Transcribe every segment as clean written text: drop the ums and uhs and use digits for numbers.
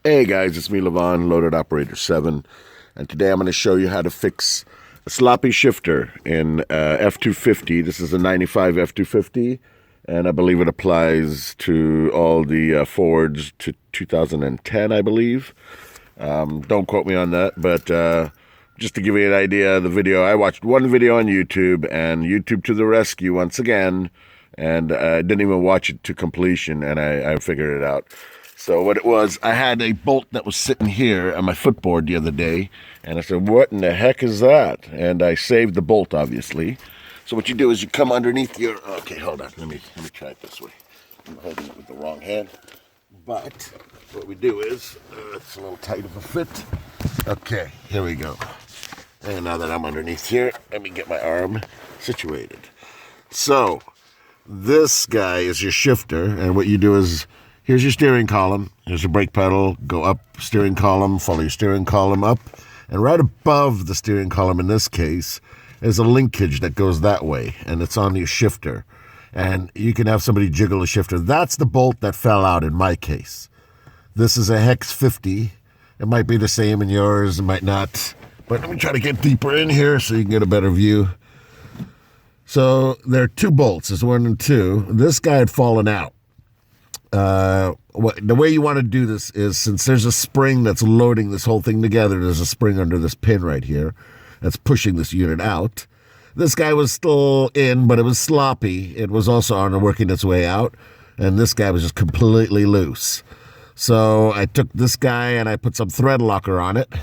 Hey guys, it's me, Levon, Loaded Operator 7, and today I'm going to show you how to fix a sloppy shifter in F250. This is a 95 F250, and I believe it applies to all the Fords to 2010, I believe. Don't quote me on that, but just to give you an idea of the video, I watched one video on YouTube, and YouTube to the rescue once again, and I didn't even watch it to completion, and I figured it out. So what it was, I had a bolt that was sitting here on my footboard the other day, and I said, what in the heck is that? And I saved the bolt, obviously. So what you do is you come underneath your, okay, hold on, let me try it this way. I'm holding it with the wrong hand. But what we do is, it's a little tight of a fit. Okay, here we go. And now that I'm underneath here, let me get my arm situated. So, this guy is your shifter, and what you do is, here's your steering column, here's your brake pedal, go up steering column, follow your steering column up, and right above the steering column in this case is a linkage that goes that way, and it's on your shifter. And you can have somebody jiggle a shifter. That's the bolt that fell out in my case. This is a Hex 50. It might be the same in yours, it might not. But let me try to get deeper in here so you can get a better view. So there are two bolts, there's one and two. This guy had fallen out. The way you want to do this is, since there's a spring that's loading this whole thing together, there's a spring under this pin right here that's pushing this unit out. This guy was still in, but it was sloppy. It was also on and working its way out, and this guy was just completely loose. So I took this guy and I put some thread locker on it,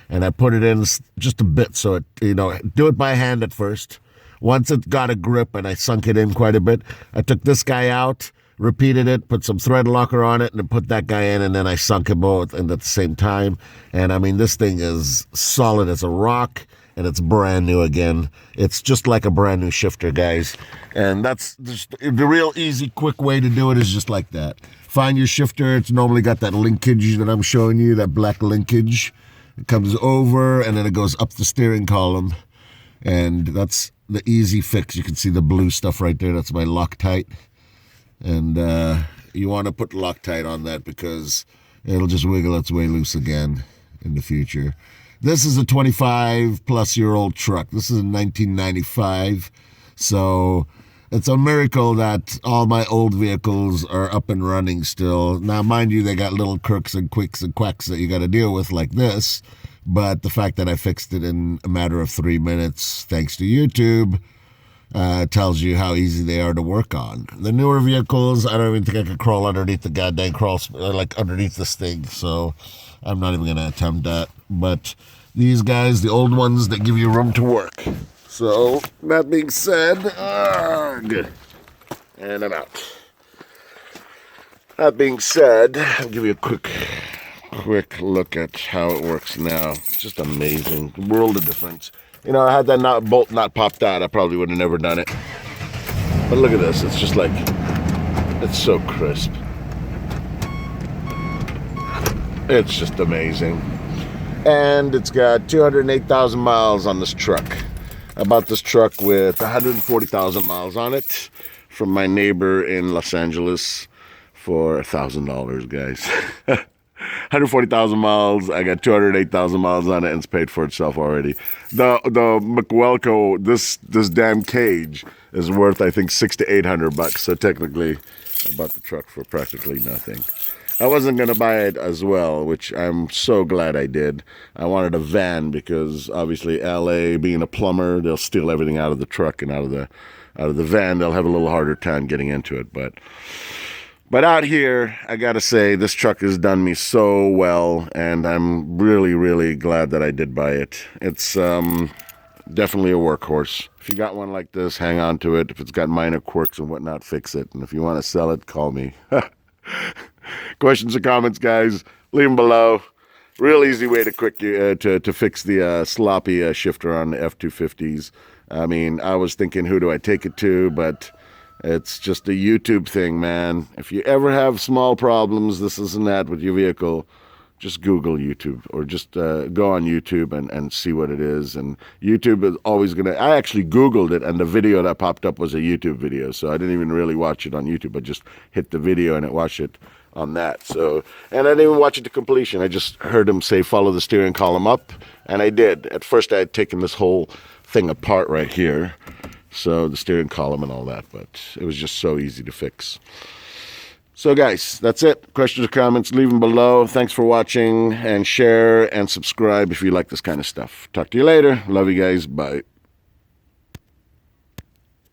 and I put it in just a bit, so it, do it by hand at first. Once it got a grip and I sunk it in quite a bit, I took this guy out, repeated it, put some thread locker on it, and put that guy in, and then I sunk them both in at the same time. And I mean, this thing is solid as a rock, and it's brand new again. It's just like a brand new shifter, guys. And that's just the real easy, quick way to do it is just like that. Find your shifter. It's normally got that linkage that I'm showing you, that black linkage. It comes over, and then it goes up the steering column. And that's the easy fix. You can see the blue stuff right there. That's my Loctite. And you want to put Loctite on that because it'll just wiggle its way loose again in the future. This is a 25-plus-year-old truck. This is a 1995, so it's a miracle that all my old vehicles are up and running still. Now, mind you, they got little quirks and quicks and quacks that you got to deal with like this, but the fact that I fixed it in a matter of 3 minutes, thanks to YouTube, tells you how easy they are to work on. The newer vehicles, I don't even think I could crawl underneath the goddamn like underneath this thing, so I'm not even going to attempt that. But these guys, the old ones, they give you room to work. So, that being said, and I'm out. That being said, I'll give you a quick look at how it works now. It's just amazing. World of difference. Had that bolt not popped out, I probably would have never done it. But look at this. It's just like, it's so crisp. It's just amazing. And it's got 208,000 miles on this truck. I bought this truck with 140,000 miles on it from my neighbor in Los Angeles for $1,000, guys. 140,000 miles. I got 208,000 miles on it, and it's paid for itself already. The McWelco, this damn cage is worth, I think, $600 to $800. So technically, I bought the truck for practically nothing. I wasn't gonna buy it as well, which I'm so glad I did. I wanted a van because obviously LA, being a plumber, they'll steal everything out of the truck and out of the van. They'll have a little harder time getting into it, But out here, I gotta say, this truck has done me so well, and I'm really, really glad that I did buy it. It's definitely a workhorse. If you got one like this, hang on to it. If it's got minor quirks and whatnot, fix it. And if you want to sell it, call me. Questions or comments, guys, leave them below. Real easy way to fix the sloppy shifter on the F250s. I mean, I was thinking, who do I take it to? But it's just a YouTube thing, man. If you ever have small problems, this and that with your vehicle, just Google YouTube, or just go on YouTube and see what it is. And YouTube is always going to... I actually Googled it, and the video that popped up was a YouTube video, so I didn't even really watch it on YouTube. I just hit the video and it watched it. on that. So, and I didn't even watch it to completion. I just heard him say, follow the steering column up, and I did. At first I had taken this whole thing apart right here, so the steering column and all that, but it was just so easy to fix. So guys, that's it. Questions or comments, leave them below. Thanks for watching, and share and subscribe if you like this kind of stuff. Talk to you later. Love you guys. Bye.